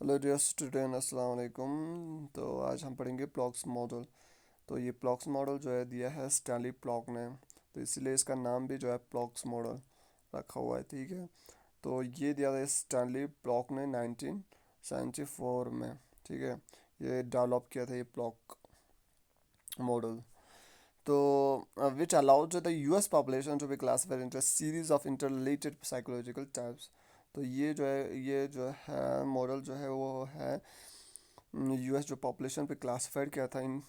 Hello dear student, अस्सलाम वालेकुम। तो आज हम पढ़ेंगे प्लॉक्स मॉडल। तो ये प्लॉक्स मॉडल जो है दिया है स्टैनली प्लॉक ने, तो इसलिए इसका नाम भी जो है प्लॉक्स मॉडल रखा हुआ है। ठीक है, तो ये दिया है स्टैनली प्लॉक ने 1974 में। ठीक है, ये डेवलप किया था ये प्लॉक मॉडल। तो which allows the US population to be classified into a series of interrelated psychological types। तो ये जो है मॉडल जो है वो है यूएस जो पॉपुलेशन पे क्लासिफाइड किया था इन,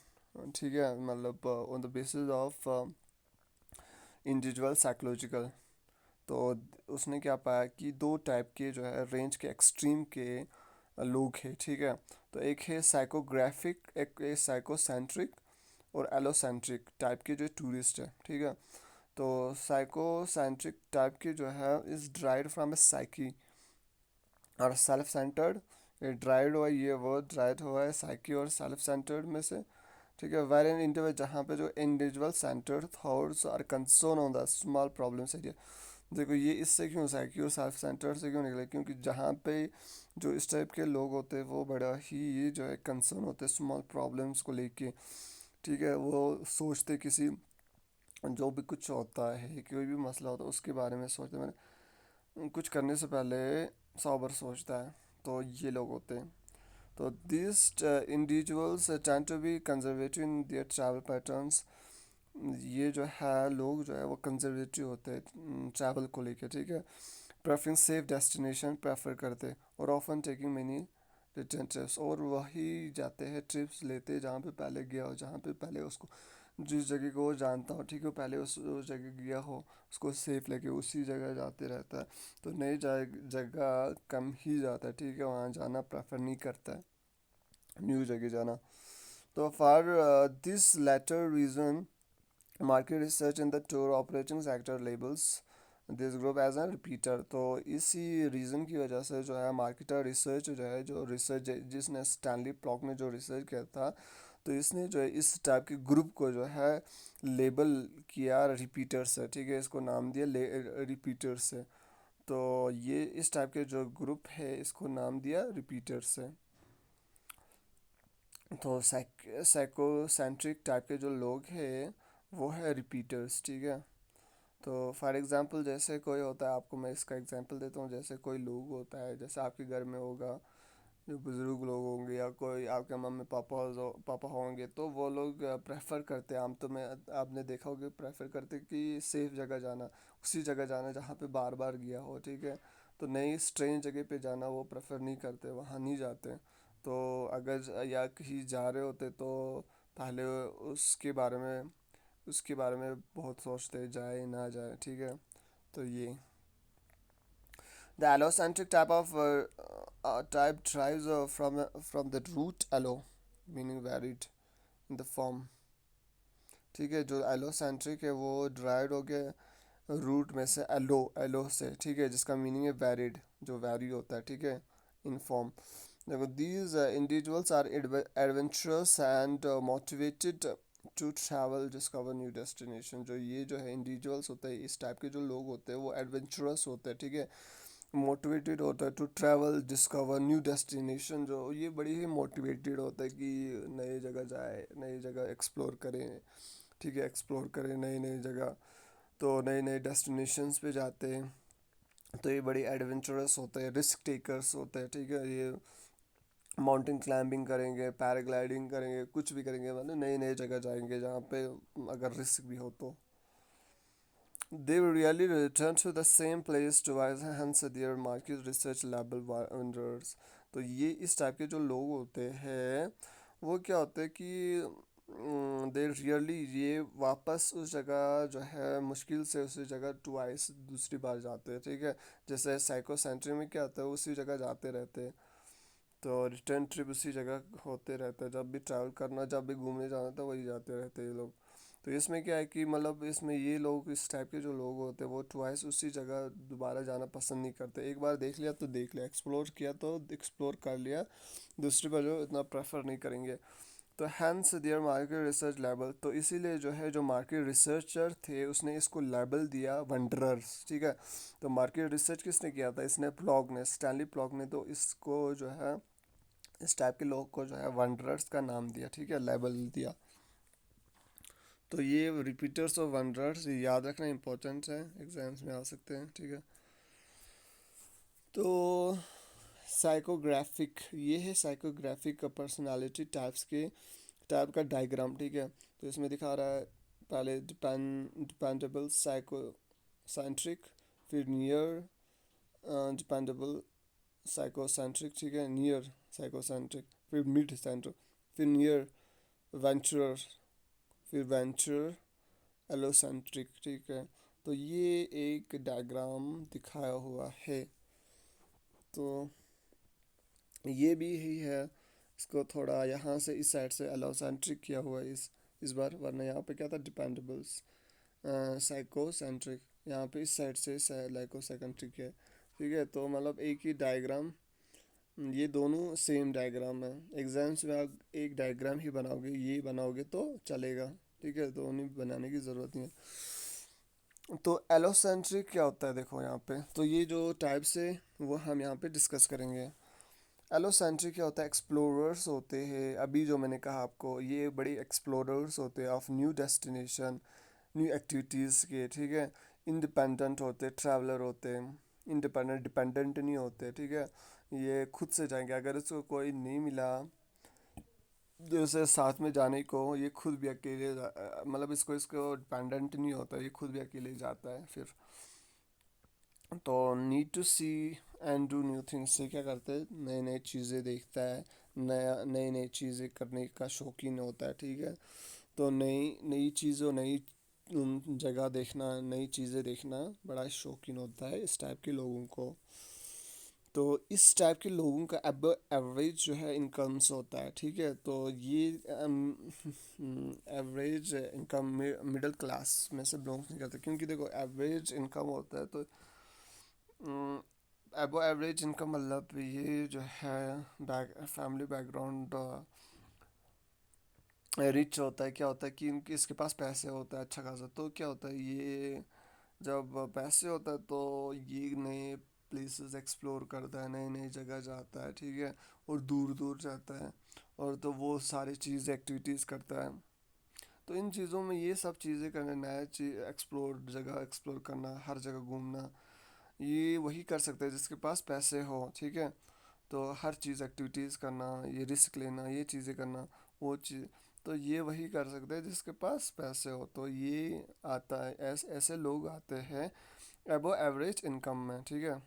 ठीक है, मतलब on the basis of individual psychological. तो उसने क्या पाया कि दो टाइप के जो है रेंज के एक्सट्रीम के लोग हैं। ठीक है, तो एक है साइकोग्राफिक, एक है साइकोसेंट्रिक और एलोसेंट्रिक टाइप के जो टूरिस्ट है। ठीक है, तो साइकोसेंट्रिक टाइप के जो है is dried from A psyche और सेल्फ सेंटर्ड। ये ड्राइड हुआ, ये वर्ड ड्राइड हुआ है साइकी और सेल्फ सेंटर्ड में से। ठीक है, वेर इन इंडिविजुअल जहाँ पे जो individual centred thoughts are concern on the small problems area. देखो ये इससे क्यों साइकी और सेल्फ सेंटर्ड से क्यों निकले, क्योंकि जहाँ पे जो इस टाइप के लोग होते हैं वो बड़ा ही जो है कंसर्न होते हैं स्मॉल प्रॉब्लम्स को लेके। ठीक है, वो सोचते किसी जो भी कुछ होता है, कोई भी मसला होता है उसके बारे में सोचते, मैंने कुछ करने से पहले 100 बार सोचता है। तो ये लोग होते हैं। तो this individuals tend to be conservative in their travel patterns. ये जो है लोग जो है वो कंजर्वेटिव होते हैं ट्रैवल को लेकर। ठीक है, प्रेफरिंग सेफ डेस्टिनेशन प्रेफर करते हैं और often taking money return trips, और वही जाते हैं ट्रिप्स लेते हैं जहाँ पे पहले गया हो, जहाँ पे पहले उसको जिस जगह को वो जानता हो। ठीक है, पहले उस जगह गया हो, उसको सेफ लेके उसी जगह जाते रहता है। तो नई जगह कम ही जाता है। ठीक है, वहाँ जाना प्रेफर नहीं करता है, न्यू जगह जाना। तो for this latter reason market research in the tour operating sector labels this group as a repeater. तो इसी रीज़न की वजह से जो है मार्केटर रिसर्च जो है, जो रिसर्च जिसने स्टैनली प्लॉक ने जो रिसर्च किया था, तो इसने जो है इस टाइप के ग्रुप को जो है लेबल किया रिपीटर से। ठीक है, इसको नाम दिया रिपीटर से। तो ये इस टाइप के जो ग्रुप है इसको नाम दिया रिपीटर से। तो साइकोसेंट्रिक टाइप के जो लोग हैं वो है रिपीटर्स। ठीक है, तो फॉर एग्जांपल जैसे कोई होता है, आपको मैं इसका एग्जांपल देता हूँ। जैसे कोई लोग होता है, जैसे आपके घर में होगा जो बुज़ुर्ग लोग होंगे या कोई आपके मम्मी पापा होंगे, तो वो लोग प्रेफर करते हैं, आम तो मैं आपने देखा होगा प्रेफर करते कि सेफ जगह जाना, उसी जगह जाना जहाँ पे बार बार गया हो। ठीक है, तो नई स्ट्रेंज जगह पे जाना वो प्रेफर नहीं करते, वहाँ नहीं जाते। तो अगर या कहीं जा रहे होते तो पहले उसके बारे में उसके बारे में बहुत सोचते जाए ना जाए। ठीक है, तो ये the allocentric type derives from the root allo, meaning varied in the form। ठीक है, जो एलोसेंट्रिक है वो ड्राइड हो गया रूट में से, एलो एलो से। ठीक है, जिसका मीनिंग है वैरिड, जो वैरी होता है। ठीक है, इन फॉर्म। देखो these individuals are adventurous and motivated to travel discover new destination. जो ये जो है इंडिविजुअल्स होते हैं, इस टाइप के जो लोग होते हैं वो एडवेंचरस होते हैं। ठीक है, मोटिवेटेड होता है to travel discover new destination. जो ये बड़ी ही मोटिवेटेड होता है कि नई जगह जाए, नई जगह एक्सप्लोर करें। ठीक है, एक्सप्लोर करें नई नई जगह, तो नए नए डेस्टिनेशंस पे जाते हैं। तो ये बड़ी एडवेंचरस होते हैं, रिस्क टेकर्स होते हैं। ठीक है, ये माउंटेन क्लाइंबिंग करेंगे, पैराग्लाइडिंग करेंगे, कुछ भी करेंगे, मतलब नई नई जगह जाएंगे जहाँ पे अगर रिस्क भी हो तो। They really return to the same place twice, hence their market research label wonders। तो ये इस टाइप के जो लोग होते हैं वो क्या होते हैं कि दे रियली ये वापस उस जगह जो है मुश्किल से उसी जगह ट्वाइस दूसरी बार जाते हैं। ठीक है, जैसे साइकोसेंट्री में क्या होता है उसी जगह जाते रहते हैं। तो रिटर्न ट्रिप उसी जगह होते रहता है, जब भी ट्रैवल करना, जब भी घूमने जाना था वही जाते रहते हैं ये लोग। तो इसमें क्या है कि मतलब इसमें ये लोग इस टाइप के जो लोग होते हैं वो ट्वाइस उसी जगह दोबारा जाना पसंद नहीं करते। एक बार देख लिया तो देख लिया, एक्सप्लोर किया तो एक्सप्लोर कर लिया, दूसरी बार जो इतना प्रेफर नहीं करेंगे। तो hence their market research label. तो इसीलिए जो है जो मार्केट रिसर्चर थे उसने इसको लेबल दिया वंडरर्स। ठीक है, तो मार्केट रिसर्च किसने किया था, इसने प्लॉग ने, स्टैनली प्लॉग ने। तो इसको जो है इस टाइप के लोग को जो है वंडरर्स का नाम दिया, ठीक है, लेबल दिया। तो ये रिपीटर्स और वंडरर्स याद रखना इंपॉर्टेंट है, एग्जाम्स में आ सकते हैं, ठीक है। तो साइकोग्राफिक, ये है साइकोग्राफिक पर्सनालिटी टाइप्स के टाइप का डायग्राम, ठीक है। तो इसमें दिखा रहा है पहले डिपेंडेबल साइको सेंट्रिक, फिर नियर डिपेंडेबल साइकोसेंट्रिक, ठीक है, नियर साइकोसेंट्रिक, फिर मिड सेंट्रिक, फिर नियर वेंचुरर, फिर वेंचुरर एलोसेंट्रिक, ठीक है। तो ये एक डायग्राम दिखाया हुआ है। तो ये भी ही है, इसको थोड़ा यहाँ से इस साइड से एलोसेंट्रिक किया हुआ है इस बार, वरना यहाँ पे क्या था डिपेंडेबल्स साइकोसेंट्रिक, यहाँ पे इस साइड से लाइकोसेंट्रिक है, ठीक है। तो मतलब एक ही डायग्राम, ये दोनों सेम डायग्राम है। एग्जाम्स में आप एक डायग्राम ही बनाओगे, ये बनाओगे तो चलेगा, ठीक है, दोनों बनाने की ज़रूरत नहीं है। तो एलोसेंट्रिक क्या होता है देखो यहाँ पे, तो ये जो टाइप्स है वो हम यहाँ पे डिस्कस करेंगे। एलोसेंट्रिक क्या होता है, एक्सप्लोरर्स होते हैं, अभी जो मैंने कहा आपको, ये बड़े एक्सप्लोरर्स होते हैं of new destination, new activities के, ठीक है। इंडिपेंडेंट होते, ट्रैवलर होते, इंडिपेंडेंट डिपेंडेंट नहीं होते, ठीक है। ये खुद से जाएंगे, अगर इसको कोई नहीं मिला जैसे साथ में जाने को, ये खुद भी अकेले मतलब इसको इसको डिपेंडेंट नहीं होता, ये खुद भी अकेले जाता है फिर। तो need to see and do new things से क्या करते हैं, नए नए चीज़ें देखता है, नई नई चीज़ें करने का शौकीन होता है, ठीक है। तो नई नई चीज़ों, नई जगह देखना, नई चीज़ें देखना बड़ा शौकीन होता है इस टाइप के लोगों को। तो इस टाइप के लोगों का एवरेज जो है इनकम्स होता है, ठीक है। तो ये एवरेज इनकम मिडिल क्लास में से बिलोंग नहीं करता, क्योंकि देखो एवरेज इनकम होता है तो एबो एवरेज इनकम मतलब ये जो है फैमिली बैकग्राउंड रिच होता है, क्या होता है कि इनके इसके पास पैसे होता है अच्छा खासा, तो क्या होता है ये जब पैसे होता है तो ये नए प्लेसेस एक्सप्लोर करता है, नई नई जगह जाता है, ठीक है, और दूर दूर जाता है, और तो वो सारी चीज़ एक्टिविटीज़ करता है। तो इन चीज़ों में ये सब चीज़ें करना, नया चीज़ एक्सप्लोर, जगह एक्सप्लोर करना, हर जगह घूमना, ये वही कर सकते हैं जिसके पास पैसे हो, ठीक है। तो हर चीज़ एक्टिविटीज़ करना, ये रिस्क लेना, ये चीज़ें करना, वो चीज़, तो ये वही कर सकते हैं जिसके पास पैसे हो। तो ये आता है, ऐसे लोग आते हैं एबो एवरेज इनकम में, ठीक है।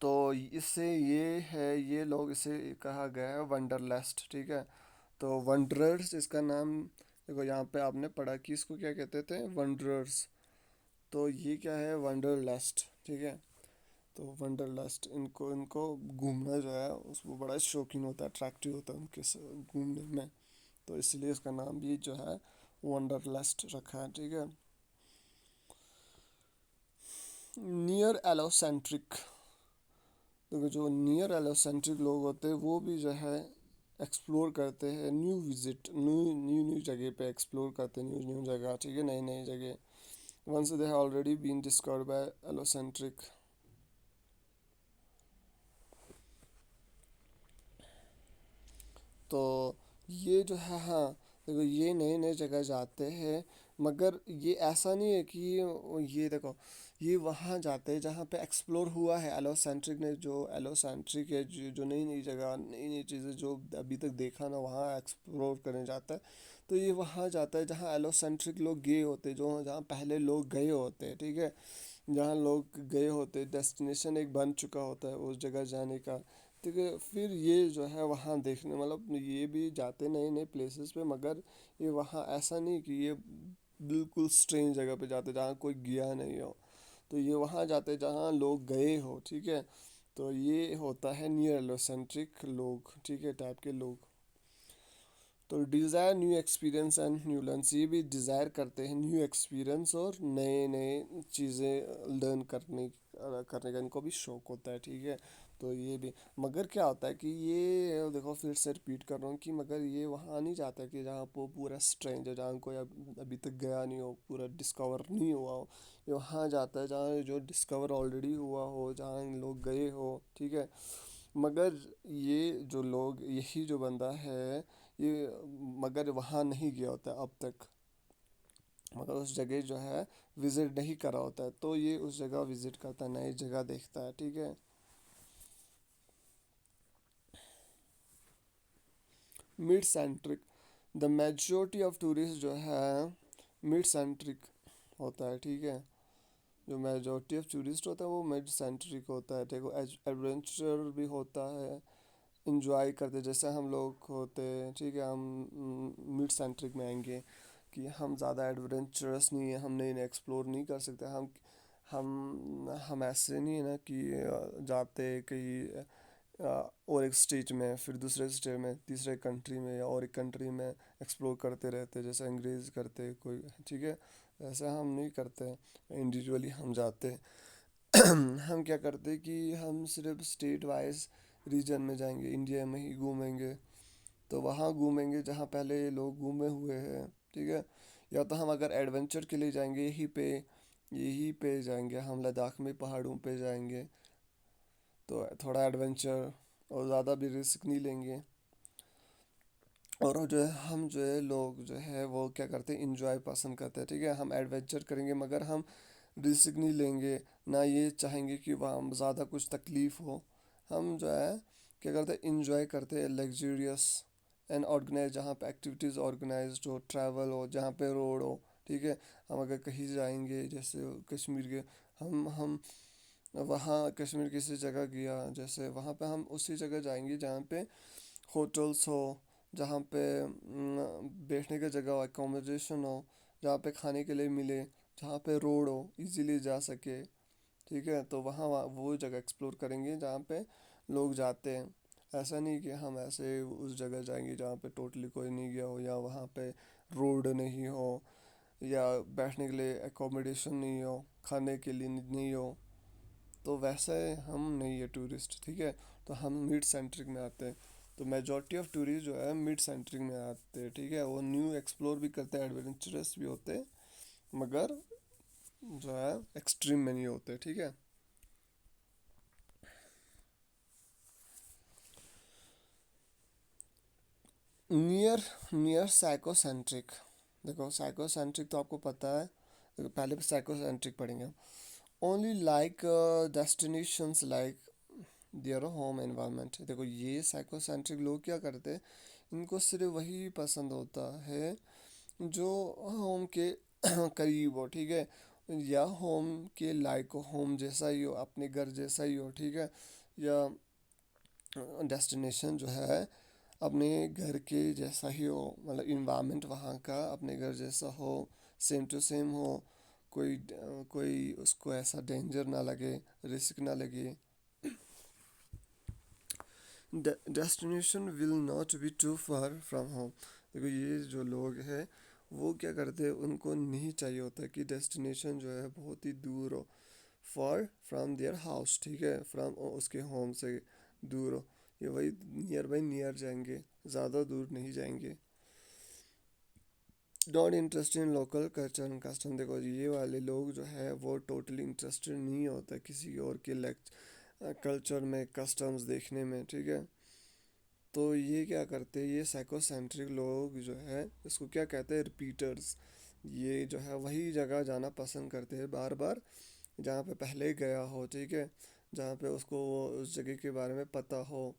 तो इससे ये है, ये लोग इसे कहा गया है वंडरलस्ट, ठीक है। तो वंडरर्स इसका नाम, देखो यहाँ पे आपने पढ़ा कि इसको क्या कहते थे, वंडरर्स। तो ये क्या है, वंडरलस्ट, ठीक है। तो वंडरलस्ट, इनको इनको घूमना जो है उसको बड़ा शौकीन होता है, अट्रैक्टिव होता है उनके घूमने में। तो इसलिए इसका नाम भी जो है वंडरलस्ट रखा है, ठीक है। नियर एलोसेंट्रिक, देखो जो नियर एलोसेंट्रिक लोग होते हैं वो भी जो है एक्सप्लोर करते हैं, new visit, new new new जगह पे एक्सप्लोर करते हैं, न्यू न्यू जगह, ठीक है, नई नई जगह, once they have already been discovered by allocentric. तो ये जो है, हाँ, देखो ये नए नए जगह जाते हैं, मगर ये ऐसा नहीं है कि ये देखो, ये वहाँ जाते हैं जहाँ पे एक्सप्लोर हुआ है एलोसेंट्रिक ने, जो एलोसेंट्रिक है, जो नई नई जगह, नई नई चीज़ें जो अभी तक देखा ना, वहाँ एक्सप्लोर करने जाता है। तो ये वहाँ जाता है जहाँ एलोसेंट्रिक लोग गए होते हैं, जो जहाँ पहले लोग गए होते हैं, ठीक है, जहाँ लोग गए होते, डेस्टिनेशन एक बन चुका होता है उस जगह जाने का, ठीक है। फिर ये जो है वहाँ देखने, मतलब ये भी जाते नए नए प्लेसेस पे, मगर ये वहाँ ऐसा नहीं कि ये बिल्कुल स्ट्रेंज जगह पे जाते जहाँ कोई गया नहीं हो। तो ये वहाँ जाते जहाँ लोग गए हो, ठीक है। तो ये होता है नियर एलोसेंट्रिक लोग, ठीक है, टाइप के लोग। तो desire new experience and new learns, ये भी डिज़ायर करते हैं न्यू एक्सपीरियंस और नए नए चीज़ें लर्न करने का इनको भी शौक होता है, ठीक है। तो ये भी, मगर क्या होता है कि ये देखो फिर से रिपीट कर रहा हूँ कि मगर ये वहाँ नहीं जाता कि जहाँ वो पूरा स्ट्रेंज है, जहाँ कोई अभी तक गया नहीं हो, पूरा डिस्कवर नहीं हुआ हो। ये वहाँ जाता है जहाँ जो डिस्कवर ऑलरेडी हुआ हो, जहाँ लोग गए हो, ठीक है। मगर ये जो लोग, यही जो बंदा है ये, मगर वहाँ नहीं गया होता है अब तक, मगर उस जगह जो है विजिट नहीं करा होता है, तो ये उस जगह विजिट करता है, नई जगह देखता है, ठीक है। Mid centric, the majority of tourist जो है मिड सेंट्रिक होता है, ठीक है। जो मेजोरिटी ऑफ टूरिस्ट होता है वो मिड सेंट्रिक होता है, देखो एडवेंचर भी होता है, इंजॉय करते जैसे हम लोग होते हैं, ठीक है। हम मिड सेंट्रिक में आएंगे कि हम ज़्यादा एडवेंचरस नहीं है, हम नए नए एक्सप्लोर नहीं कर सकते, हम ऐसे नहीं है ना कि जाते कहीं और एक स्टेट में, फिर दूसरे स्टेट में, तीसरे कंट्री में, या और एक कंट्री में एक्सप्लोर करते रहते जैसे अंग्रेज़ करते कोई, ठीक है। ऐसा हम नहीं करते, इंडिविजुअली हम जाते हम क्या करते कि हम सिर्फ स्टेट वाइज रीजन में जाएंगे, इंडिया में ही घूमेंगे, तो वहाँ घूमेंगे जहाँ पहले लोग घूमे हुए हैं, ठीक है। या तो हम अगर एडवेंचर के लिए जाएंगे, यहीं पे जाएंगे, हम लद्दाख में पहाड़ों पे जाएंगे, तो थोड़ा एडवेंचर और ज़्यादा भी रिस्क नहीं लेंगे। और जो है हम जो है लोग जो है वो क्या करते हैं, इंजॉय पसंद करते हैं, ठीक है। हम एडवेंचर करेंगे मगर हम रिस्क नहीं लेंगे, ना ये चाहेंगे कि वहाँ ज़्यादा कुछ तकलीफ़ हो। हम जो है क्या करते हैं, इंजॉय करते हैं, लग्जूरियस एंड ऑर्गेनाइज, जहाँ पे एक्टिविटीज़ ऑर्गेनाइज हो, ट्रैवल हो, जहाँ पे रोड हो, ठीक है। हम अगर कहीं जाएंगे जैसे कश्मीर के, हम वहाँ कश्मीर किसी जगह गया जैसे, वहाँ पे हम उसी जगह जाएंगे जहाँ पे होटल्स हो, जहाँ पे बैठने की जगह हो, एकोमोडेशन हो, जहाँ पे खाने के लिए मिले, जहाँ पे रोड हो, इजीली जा सके, ठीक है। तो वो जगह एक्सप्लोर करेंगे जहाँ पे लोग जाते हैं। ऐसा नहीं कि हम ऐसे उस जगह जाएंगे जहाँ पे टोटली कोई नहीं गया हो, या वहाँ पे रोड नहीं हो, या बैठने के लिए एकोमोडेशन नहीं हो, खाने के लिए नहीं हो, तो वैसे हम नहीं है टूरिस्ट, ठीक है। तो हम मिड सेंट्रिक में आते हैं। तो मेजॉरिटी ऑफ टूरिस्ट जो है मिड सेंट्रिक में आते हैं, ठीक है। वो न्यू एक्सप्लोर भी करते हैं, एडवेंचरस भी होते हैं, मगर जो है एक्सट्रीम में नहीं होते, ठीक है। नियर नियर साइकोसेंट्रिक, देखो साइकोसेंट्रिक तो आपको पता है, देखो पहले साइकोसेंट्रिक पढ़ेंगे। Only like destinations like their home environment, देखो ये साइकोसेंट्रिक लोग क्या करते हैं, इनको सिर्फ वही पसंद होता है जो होम के करीब हो, ठीक है, या होम के लायक हो, होम जैसा ही हो, अपने घर जैसा ही हो, ठीक है। या डेस्टिनेशन जो है अपने घर के जैसा ही हो, मतलब इन्वायरमेंट वहाँ का अपने घर जैसा हो, सेम टू सेम हो, कोई उसको ऐसा डेंजर ना लगे, रिस्क ना लगे। Destination will not be too far from home, देखो ये जो लोग हैं वो क्या करते हैं, उनको नहीं चाहिए होता कि डेस्टिनेशन जो है बहुत ही दूर हो, फार फ्रॉम देयर हाउस, ठीक है, फ्रॉम उसके होम से दूर हो। ये वही नियर बाई नियर जाएंगे, ज़्यादा दूर नहीं जाएंगे। Not interested in local culture and custom, देखो ये वाले लोग जो है वो टोटली इंटरेस्टेड नहीं होता किसी और के कल्चर में, कस्टम्स देखने में, ठीक है। तो ये क्या करते हैं, ये साइकोसेंट्रिक लोग जो है इसको क्या कहते हैं, रिपीटर्स। ये जो है वही जगह जाना पसंद करते हैं बार बार, जहाँ पे पहले गया हो, ठीक है, जहाँ पे उसको वो उस जगह के बारे में पता हो,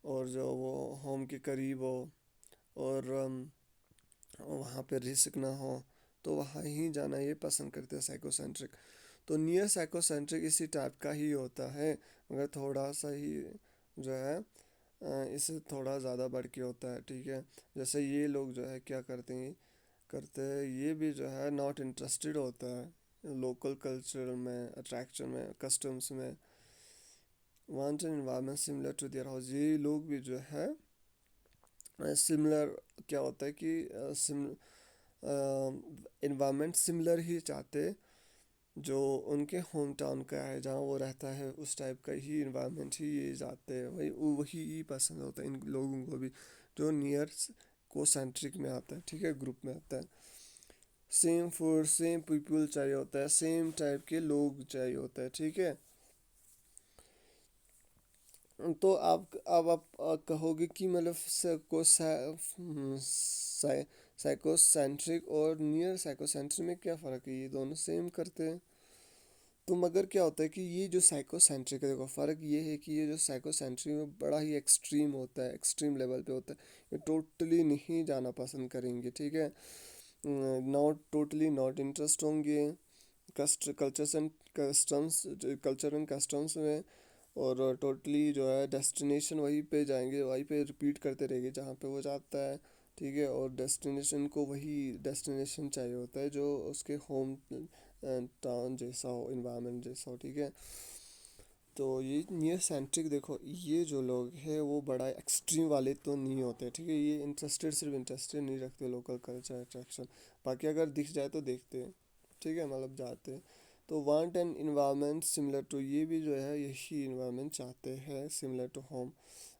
और जो वो होम के करीब हो, और वहाँ पे रिस्क ना हो, तो वहाँ ही जाना ये पसंद करते हैं साइकोसेंट्रिक। तो नियर साइकोसेंट्रिक इसी टाइप का ही होता है, मगर थोड़ा सा ही जो है इससे थोड़ा ज़्यादा बढ़ के होता है, ठीक है। जैसे ये लोग जो है क्या करते हैं ये भी जो है नॉट इंटरेस्टेड होता है लोकल कल्चर में, अट्रैक्शन में, कस्टम्स में, want an environment similar to their house, ये लोग भी जो है सिमिलर, क्या होता है कि इन्वायरमेंट सिमिलर ही चाहते, जो उनके होम टाउन का है, जहाँ वो रहता है उस टाइप का ही इन्वायरमेंट ही ये जाते हैं, वही ही पसंद होता है इन लोगों को भी, जो नियर को सेंट्रिक में आता है, ठीक है, ग्रुप में आता है। सेम फूड सेम पीपल चाहिए होता है, सेम टाइप के लोग चाहिए होता है, ठीक है। तो आप अब आप कहोगे कि मतलब साइकोसेंट्रिक और नियर साइकोसेंट्रिक में क्या फ़र्क है, ये दोनों सेम करते हैं। तो मगर क्या होता है कि ये जो साइकोसेंट्रिक है, देखो फ़र्क ये है कि ये जो साइकोसेंट्रिक में बड़ा ही एक्सट्रीम होता है, एक्सट्रीम लेवल पे होता है। ये टोटली नहीं जाना पसंद करेंगे, ठीक है, नॉट टोटली नॉट इंटरेस्ट होंगे कस्ट कल्चर एंड कस्टम्स में। और टोटली जो है डेस्टिनेशन वहीं पे जाएंगे, वहीं पे रिपीट करते रहेंगे जहाँ पे वो जाता है, ठीक है। और डेस्टिनेशन को वही डेस्टिनेशन चाहिए होता है जो उसके होम टाउन जैसा हो, इन्वायरमेंट जैसा हो, ठीक है। तो ये नियर सेंट्रिक देखो, ये जो लोग हैं वो बड़ा एक्सट्रीम वाले तो नहीं होते, ठीक है। ये इंटरेस्टेड, सिर्फ इंटरेस्टेड नहीं रखते लोकल कल्चर अट्रैक्शन, बाकी अगर दिख जाए तो देखते हैं, ठीक है, मतलब जाते हैं। तो want an environment similar to, ये भी जो है यही इन्वायरमेंट चाहते हैं सिमिलर टू होम।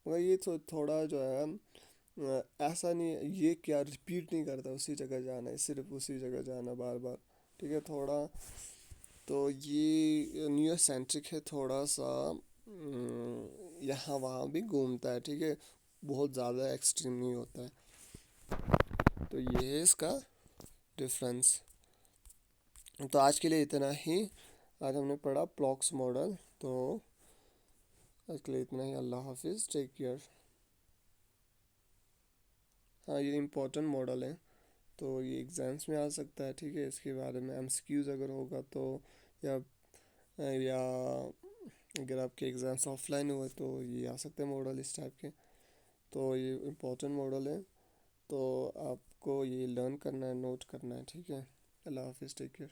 मगर ये तो थोड़ा जो है ऐसा नहीं है, ये क्या रिपीट नहीं करता उसी जगह जाना है, सिर्फ उसी जगह जाना बार बार, ठीक है, थोड़ा। तो ये न्यू सेंट्रिक है थोड़ा सा, यहाँ वहाँ भी घूमता है, ठीक है, बहुत ज़्यादा एक्सट्रीम नहीं होता है। तो ये है इसका डिफरेंस। तो आज के लिए इतना ही। आज हमने पढ़ा प्लॉक्स मॉडल। तो आज के लिए इतना ही, अल्लाह हाफिज़, टेक केयर। हाँ, ये इम्पोर्टेंट मॉडल है, तो ये एग्ज़ाम्स में आ सकता है, ठीक है। इसके बारे में एमसीक्यूज़ अगर होगा तो, या अगर आपके एग्ज़ाम्स ऑफलाइन हुए तो ये आ सकते हैं मॉडल इस टाइप के। तो ये इम्पोर्टेंट मॉडल है, तो आपको ये लर्न करना है, नोट करना है, ठीक है। अल्लाह हाफिज़, टेक केयर।